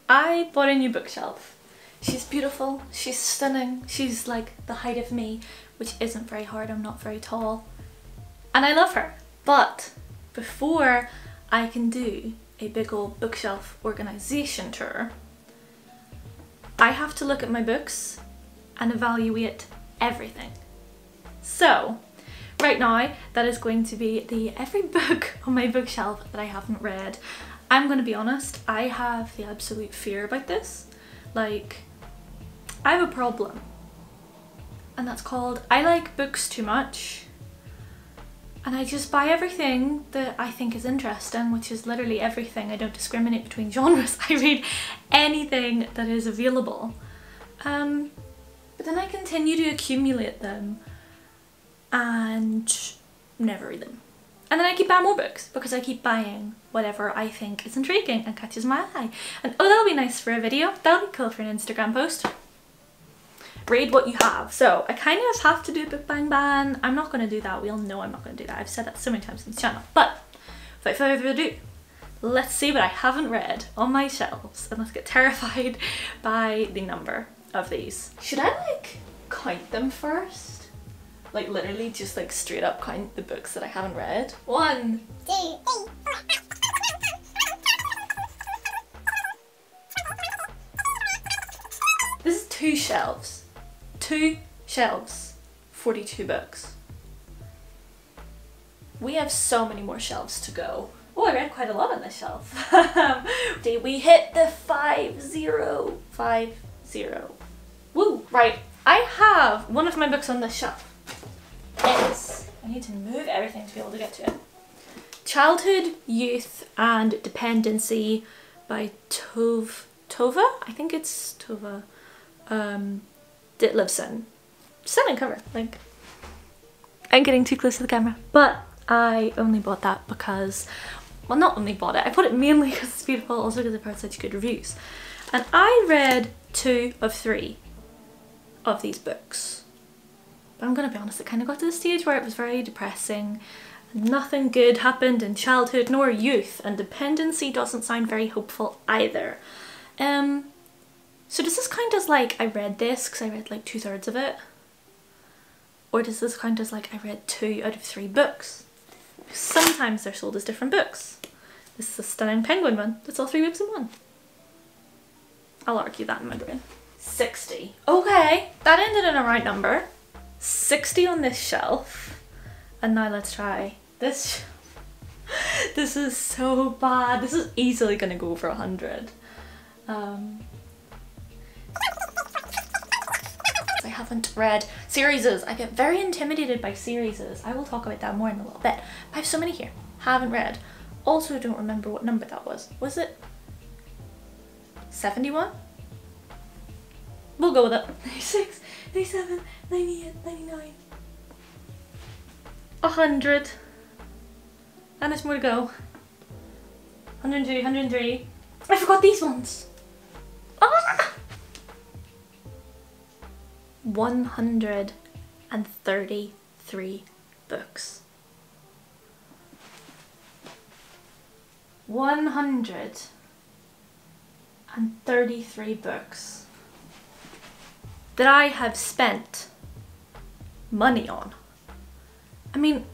I bought a new bookshelf. She's beautiful, she's stunning, she's like the height of me, which isn't very hard, I'm not very tall. And I love her. But before I can do a big old bookshelf organisation tour, I have to look at my books and evaluate everything. So right now that is going to be every book on my bookshelf that I haven't read. I'm gonna be honest, I have the absolute fear about this. Like, I have a problem, and that's called I like books too much, and I just buy everything that I think is interesting, which is literally everything. I don't discriminate between genres. I read anything that is available. But then I continue to accumulate them and never read them. And then I keep buying more books because I keep buying whatever I think is intriguing and catches my eye. And oh, that'll be nice for a video. That'll be cool for an Instagram post. Read what you have. So I kind of have to do a book bang ban. I'm not going to do that. We all know I'm not going to do that. I've said that so many times on this channel. But without further ado, let's see what I haven't read on my shelves and let's get terrified by the number of these. Should I like count them first? Like literally just like straight up count the books that I haven't read. 1, 2, 3, 4. This is 2 shelves. 2 shelves. 42 books. We have so many more shelves to go. Oh, I read quite a lot on this shelf. We hit the 50. Woo! Right, I have one of my books on this shelf. I need to move everything to be able to get to it. Childhood, Youth and Dependency by Tova? I think it's Tova Ditlevson. Stunning cover. Like, I'm getting too close to the camera. But I only bought that because, well, not only bought it, I bought it mainly because it's beautiful, also because I've heard such good reviews. And I read 2 of 3 of these books. But I'm gonna be honest, it kind of got to the stage where it was very depressing. Nothing good happened in childhood nor youth, and dependency doesn't sound very hopeful either. So does this count as like I read this because I read like 2/3 of it? Or does this count as like I read 2 out of 3 books? Sometimes they're sold as different books. This is a stunning penguin one. That's all 3 books in one. I'll argue that in my brain. 60. Okay, that ended in a right number. 60 on this shelf. And now let's try this. This is so bad. This is easily gonna go over 100. I haven't read series. I get very intimidated by series. I will talk about that more in a little bit. I have so many here. Haven't read. Also don't remember what number that was. Was it 71? We'll go with it. 96, 97, 98, 99. 100. And there's more to go. 102, 103. I forgot these ones. Ah! 133 books. 133 books that I have spent money on. I mean,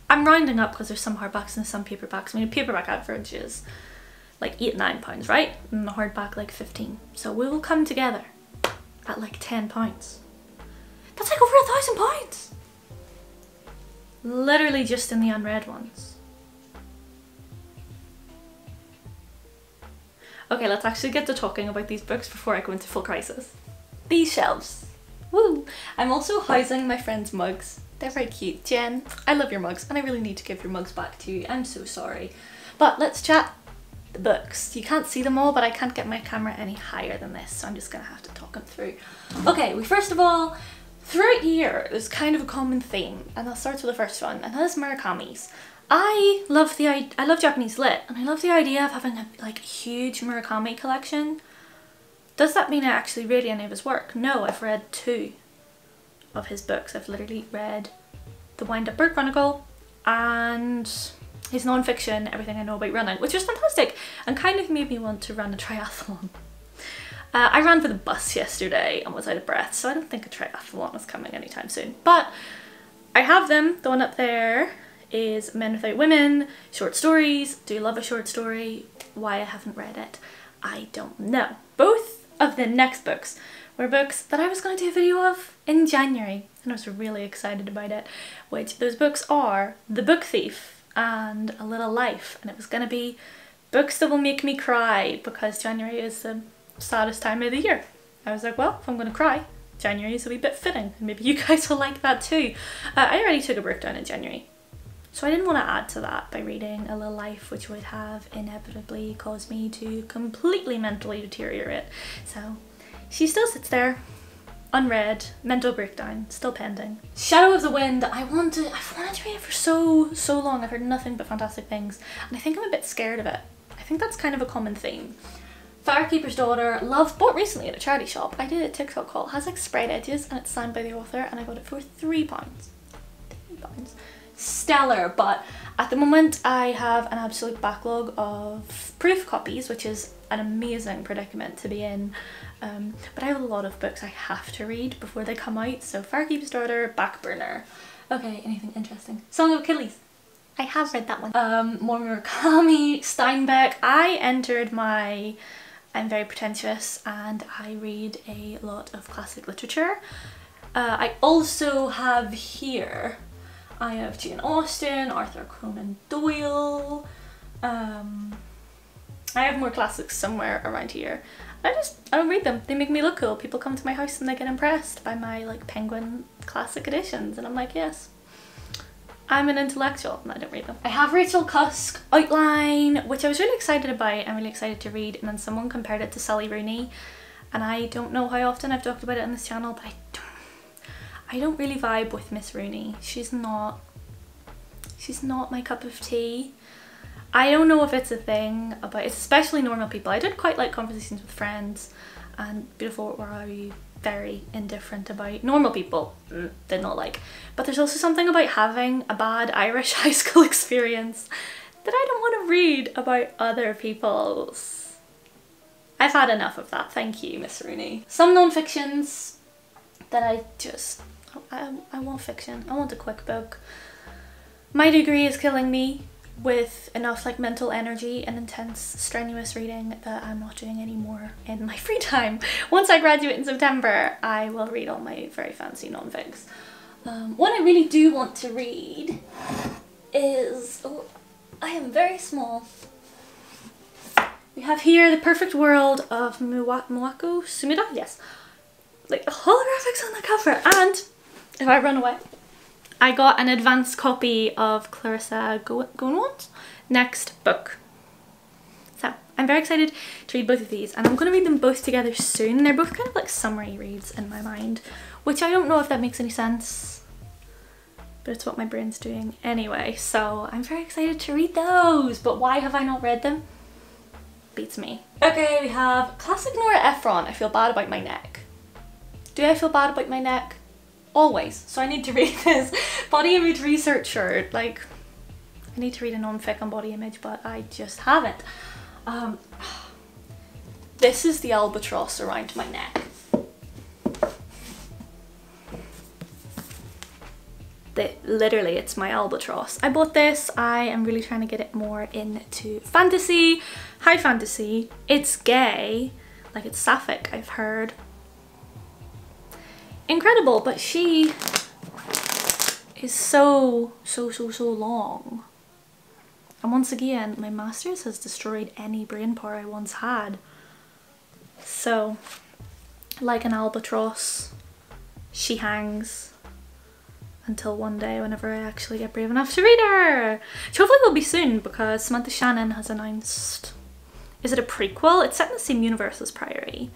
I'm rounding up because there's some hardbacks and some paperbacks. I mean, a paperback average is like £8–9, right? And a hardback like 15. So we will come together at like £10. That's like over £1,000. Literally just in the unread ones. Okay, let's actually get to talking about these books before I go into full crisis. These shelves. Woo! I'm also housing my friend's mugs. They're very cute. Jen, I love your mugs and I really need to give your mugs back to you. I'm so sorry. But let's chat the books. You can't see them all, but I can't get my camera any higher than this, so I'm just gonna have to talk them through. Okay, first of all, throughout the year, there's kind of a common theme, and I'll start with the first one, and that is Murakami's. I love Japanese lit, and I love the idea of having a like huge Murakami collection. Does that mean I actually read any of his work? No, I've read 2 of his books. I've literally read The Wind Up Bird Chronicle and his non-fiction Everything I Know About Running, which was fantastic and kind of made me want to run a triathlon. I ran for the bus yesterday and was out of breath, so I don't think a triathlon is coming anytime soon. But I have them. The one up there is Men Without Women, short stories. Do love a short story. Why I haven't read it, I don't know. Both of the next books were books that I was going to do a video of in January, and I was really excited about it, which those books are The Book Thief and A Little Life, and it was going to be books that will make me cry because January is the saddest time of the year. I was like, well, if I'm going to cry, January is a wee bit fitting, and maybe you guys will like that too. I already took a breakdown in January, so I didn't want to add to that by reading A Little Life, which would have inevitably caused me to completely mentally deteriorate. So she still sits there, unread, mental breakdown, still pending. Shadow of the Wind, I've wanted to read it for so long. I've heard nothing but fantastic things, and I think I'm a bit scared of it. I think that's kind of a common theme. Firekeeper's Daughter, bought recently at a charity shop. I did a TikTok haul. It has like sprayed edges and it's signed by the author, and I got it for £3. £3. Stellar, but at the moment I have an absolute backlog of proof copies, which is an amazing predicament to be in. But I have a lot of books I have to read before they come out, so Firekeeper's Daughter, back burner. Okay, anything interesting? Song of Achilles. I have read that one. More Murakami, Steinbeck. I entered my I'm very pretentious and I read a lot of classic literature. I also have here, I have Jane Austen, Arthur Conan Doyle. I have more classics somewhere around here. I don't read them. They make me look cool. People come to my house and they get impressed by my like Penguin classic editions, and I'm like, yes, I'm an intellectual, and I don't read them. I have Rachel Cusk Outline, which I was really excited about and really excited to read, and then someone compared it to Sally Rooney, and I don't know how often I've talked about it on this channel, but I don't really vibe with Miss Rooney. She's not my cup of tea. I don't know if it's a thing about, it's especially normal people. I did quite like Conversations with Friends and Beautiful or Are You very indifferent about. Normal people did not like. But there's also something about having a bad Irish high school experience that I don't want to read about other people's. I've had enough of that, thank you, Miss Rooney. Some non-fictions that I want fiction. I want a quick book. My Degree Is Killing Me, with enough like mental energy and intense strenuous reading that I'm not doing anymore in my free time. Once I graduate in September, I will read all my very fancy non-fics. One I really do want to read is, oh, I am very small. We have here The Perfect World of Moako Sumida, yes. Like the holographics on the cover, and if I run away, I got an advanced copy of Clarissa Gowan's next book. So I'm very excited to read both of these, and I'm going to read them both together soon. They're both kind of like summary reads in my mind, which I don't know if that makes any sense, but it's what my brain's doing anyway. So I'm very excited to read those, but why have I not read them? Beats me. Okay, we have classic Nora Ephron, I Feel Bad About My Neck. Do I feel bad about my neck? Always. So I need to read this body image researcher. Like, I need to read a non-fic on body image, but I just haven't. This is the albatross around my neck. Literally, it's my albatross. I bought this. I am really trying to get it more into fantasy, high fantasy. It's gay, like it's sapphic, I've heard. Incredible, but she is so long. And once again, my master's has destroyed any brain power I once had. So, like an albatross, she hangs until one day whenever I actually get brave enough to read her. Which hopefully will be soon, because Samantha Shannon has announced, is it a prequel? It's set in the same universe as Priory,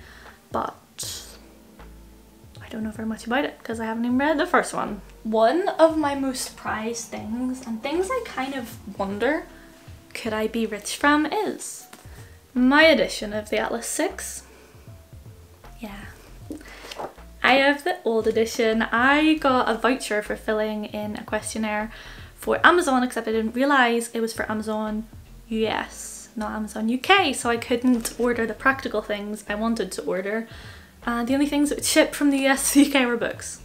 but I don't know very much about it because I haven't even read the first one. One of my most prized things, and things I kind of wonder could I be rich from, is my edition of the Atlas 6. Yeah. I have the old edition. I got a voucher for filling in a questionnaire for Amazon, except I didn't realise it was for Amazon US not Amazon UK, so I couldn't order the practical things I wanted to order. And the only things that would ship from the US to the UK were books.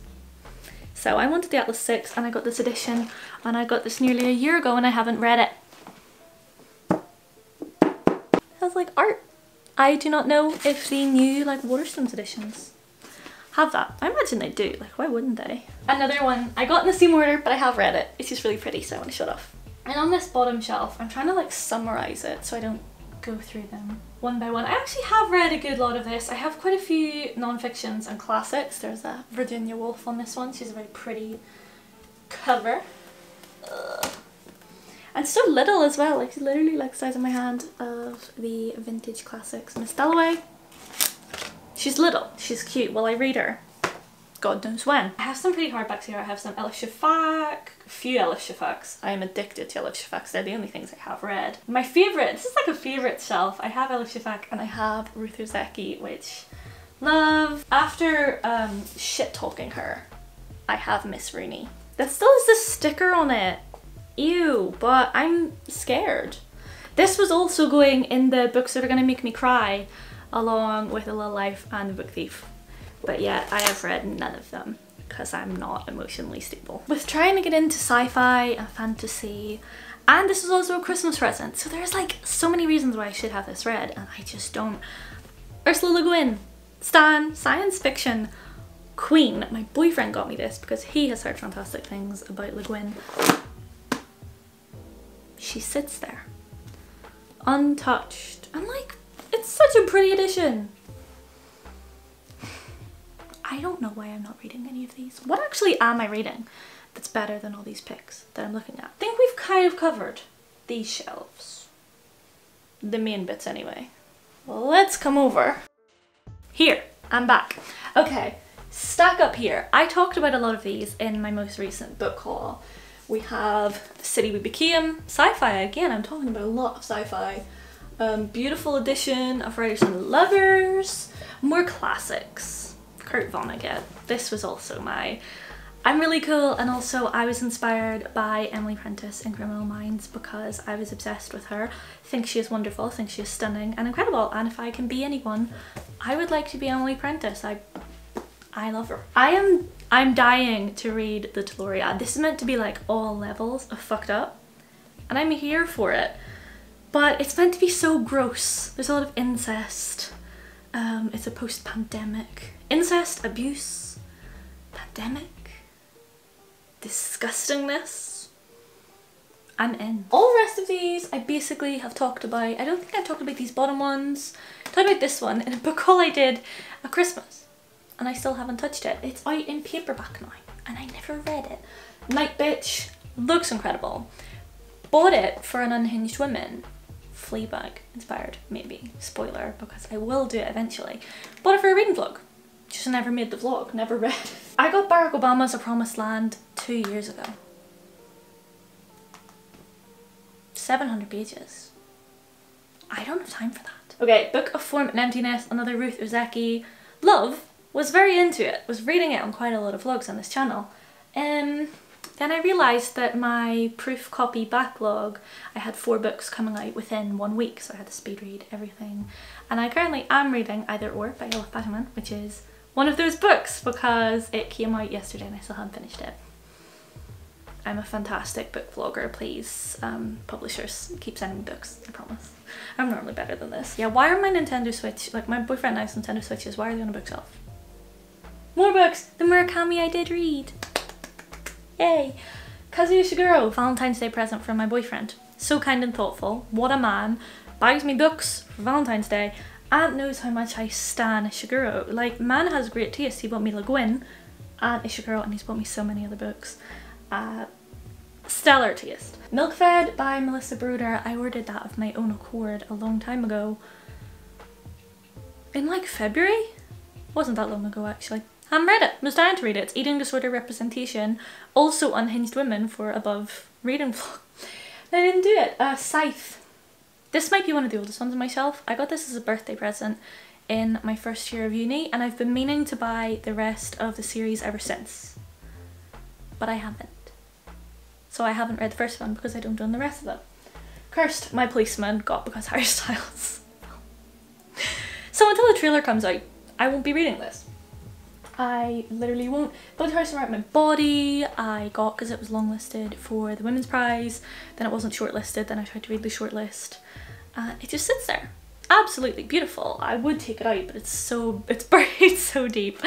So I wanted the Atlas 6 and I got this edition, and I got this nearly a year ago and I haven't read it. It has like art. I do not know if the new like Waterstones editions have that. I imagine they do, like why wouldn't they? Another one I got in the same order, but I have read it. It's just really pretty, so I want to show it off. And on this bottom shelf, I'm trying to like summarize it so I don't go through them one by one. I actually have read a good lot of this. I have quite a few non-fictions and classics. There's a Virginia Woolf on this one. She's a very pretty cover. And so little as well, like literally like the size of my hand, of the vintage classics. Miss Dalloway. She's little, she's cute. Will I read her? God knows when. I have some pretty hardbacks here. I have some Elif Shafak, a few Elif Shafaks. I am addicted to Elif Shafaks. They're the only things I have read. My favourite, this is like a favourite shelf. I have Elif Shafak and I have Ruth Ozeki, which love. After shit talking her, I have Miss Rooney. That still has this sticker on it. Ew, but I'm scared. This was also going in the books that are gonna make me cry, along with A Little Life and The Book Thief. But yet I have read none of them because I'm not emotionally stable. With trying to get into sci-fi and fantasy, and this is also a Christmas present, so there's like so many reasons why I should have this read and I just don't. Ursula Le Guin, stan, science fiction queen. My boyfriend got me this because he has heard fantastic things about Le Guin. She sits there, untouched, and like, it's such a pretty edition. I don't know why I'm not reading any of these. What actually am I reading that's better than all these pics that I'm looking at? I think we've kind of covered these shelves. The main bits anyway. Well, let's come over. Here, I'm back. Okay, stack up here. I talked about a lot of these in my most recent book haul. We have The City We Became, sci-fi again. I'm talking about a lot of sci-fi. Beautiful edition of Writers and Lovers. More classics. Kurt Vonnegut. This was also my I'm really cool, and also I was inspired by Emily Prentice in Criminal Minds because I was obsessed with her. I think she is wonderful, I think she is stunning and incredible, and if I can be anyone, I would like to be Emily Prentice. I love her. I'm dying to read The Telluriad. This is meant to be like all levels of fucked up, and I'm here for it. But it's meant to be so gross. There's a lot of incest. It's a post-pandemic. Incest, abuse, pandemic, disgustingness. I'm in. All the rest of these I basically have talked about. I don't think I've talked about these bottom ones. I talked about this one in a book haul I did at Christmas, and I still haven't touched it. It's out in paperback now and I never read it. Night Bitch looks incredible. Bought it for an Unhinged Women. Fleabag inspired, maybe. Spoiler, because I will do it eventually. Bought it for a reading vlog. Just never made the vlog, never read. I got Barack Obama's A Promised Land 2 years ago. 700 pages. I don't have time for that. Okay, Book of Form and Emptiness, another Ruth Ozeki. Love, was very into it, was reading it on quite a lot of vlogs on this channel. Then I realised that my proof copy backlog, I had 4 books coming out within 1 week, so I had to speed read everything. And I currently am reading Either Or by Elif Batuman, which is one of those books because it came out yesterday and I still haven't finished it. I'm a fantastic book vlogger, please. Publishers, keep sending me books, I promise. I'm normally better than this. Yeah, why are my Nintendo Switch, like my boyfriend has Nintendo Switches, why are they on a bookshelf? More books! The Murakami I did read! Yay! Kazuya Shigeru, Valentine's Day present from my boyfriend. So kind and thoughtful, what a man, buys me books for Valentine's Day, and knows how much I stan Shigeru. Like, man has great taste. He bought me Le Guin and Ishiguro, and he's bought me so many other books. Stellar taste. Milkfed by Melissa Bruder. I ordered that of my own accord a long time ago. In like February? Wasn't that long ago actually. I haven't read it. I was dying to read it. It's Eating Disorder Representation. Also Unhinged Women for above reading vlog. I didn't do it. Scythe. This might be one of the oldest ones on my shelf. I got this as a birthday present in my first year of uni, and I've been meaning to buy the rest of the series ever since. But I haven't. So I haven't read the first one because I don't own the rest of them. cursed my policeman got because Harry Styles. So until the trailer comes out, I won't be reading this. I literally won't. Blood Horse Around My Body I got because it was longlisted for the Women's Prize, then it wasn't shortlisted, then I tried to read the shortlist. It just sits there. Absolutely beautiful. I would take it out, but it's buried so deep.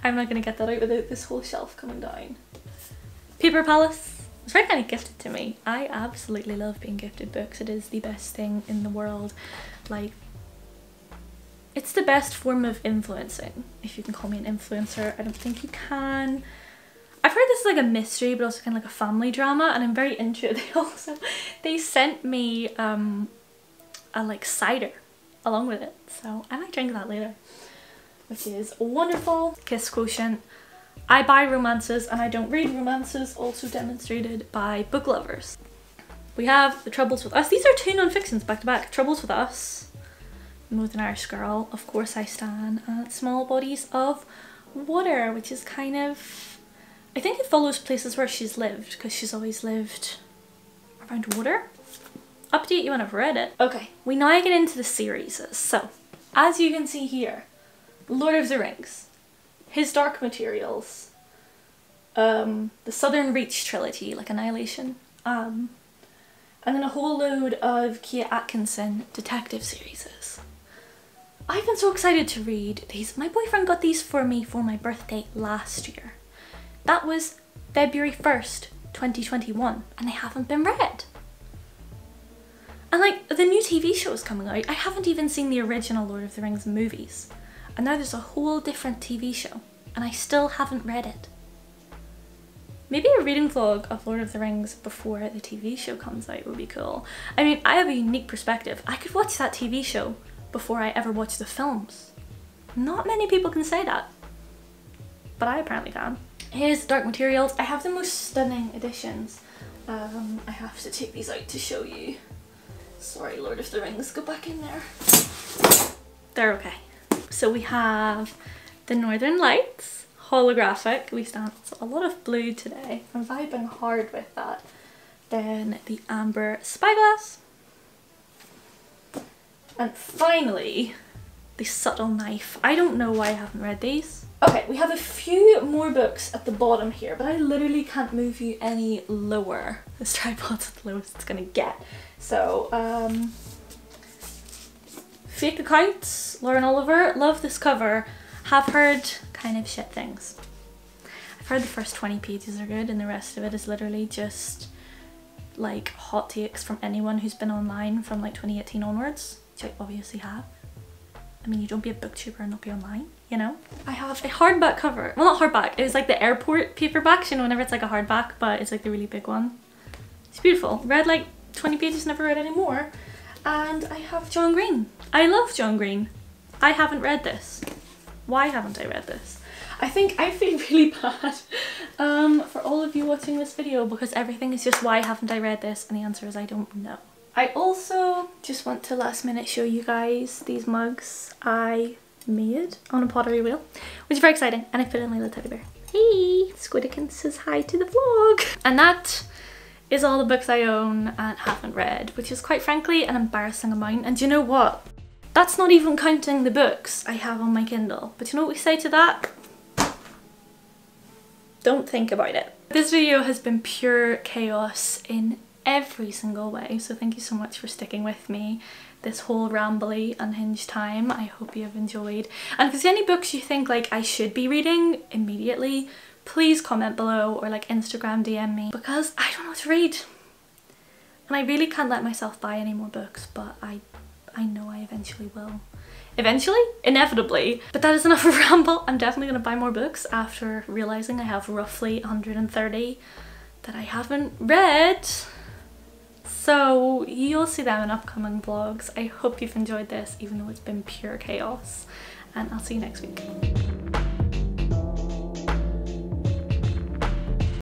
I'm not gonna get that out without this whole shelf coming down. Paper Palace. It's very kind of gifted to me. I absolutely love being gifted books. It is the best thing in the world. Like, it's the best form of influencing, if you can call me an influencer. I don't think you can. I've heard this is like a mystery, but also kind of like a family drama, and I'm very into it. They sent me a like cider along with it, so I might drink that later, which is wonderful. Kiss Quotient. I buy romances and I don't read romances, also demonstrated by book lovers. We have The Troubles With Us. These are two non-fictions back to back. Troubles With Us, Northern Irish Girl, Of Course I Stan, and Small Bodies of Water, which is kind of, I think it follows places where she's lived, because she's always lived around water. Update you when I've read it. Okay, we now get into the series. So, as you can see here, Lord of the Rings, His Dark Materials, the Southern Reach trilogy, like Annihilation, and then a whole load of Kia Atkinson detective series. I've been so excited to read these. My boyfriend got these for me for my birthday last year. That was February 1st, 2021, and they haven't been read. And like, the new TV show is coming out. I haven't even seen the original Lord of the Rings movies. And now there's a whole different TV show, and I still haven't read it. Maybe a reading vlog of Lord of the Rings before the TV show comes out would be cool. I mean, I have a unique perspective. I could watch that TV show before I ever watch the films. Not many people can say that, but I apparently can. Here's Dark Materials. I have the most stunning editions. I have to take these out to show you. Sorry, Lord of the Rings, go back in there. They're okay. So we have the Northern Lights, holographic. We stand a lot of blue today. I'm vibing hard with that. Then the Amber Spyglass. And finally, the Subtle Knife. I don't know why I haven't read these. Okay, we have a few more books at the bottom here, but I literally can't move you any lower. This tripod's the lowest it's gonna get. So, Fake Accounts, Lauren Oliver. Love this cover. Have heard kind of shit things. I've heard the first 20 pages are good and the rest of it is literally just like hot takes from anyone who's been online from like 2018 onwards, which I obviously have. I mean, you don't be a booktuber and not be online, you know? I have a hardback cover. Well, not hardback. It was like the airport paperbacks, you know, whenever it's like a hardback, but it's like the really big one. It's beautiful. Read like 20 pages, never read any more. And I have John Green. I love John Green. I haven't read this. Why haven't I read this? I think I feel really bad for all of you watching this video because everything is just why haven't I read this, and the answer is I don't know. I also just want to last minute show you guys these mugs I made on a pottery wheel, which is very exciting, and I put in my little teddy bear. Hey! Squidikins says hi to the vlog! And that is all the books I own and haven't read, which is quite frankly an embarrassing amount. And do you know what? That's not even counting the books I have on my Kindle. But you know what we say to that? Don't think about it. This video has been pure chaos in every single way, so thank you so much for sticking with me this whole rambly, unhinged time. I hope you have enjoyed. And if there's any books you think like I should be reading immediately, please comment below or like Instagram DM me, because I don't know what to read. And I really can't let myself buy any more books, but I know I eventually will. Eventually? Inevitably. But that is enough of a ramble. I'm definitely going to buy more books after realising I have roughly 130 that I haven't read. So you'll see them in upcoming vlogs. I hope you've enjoyed this, even though it's been pure chaos. And I'll see you next week.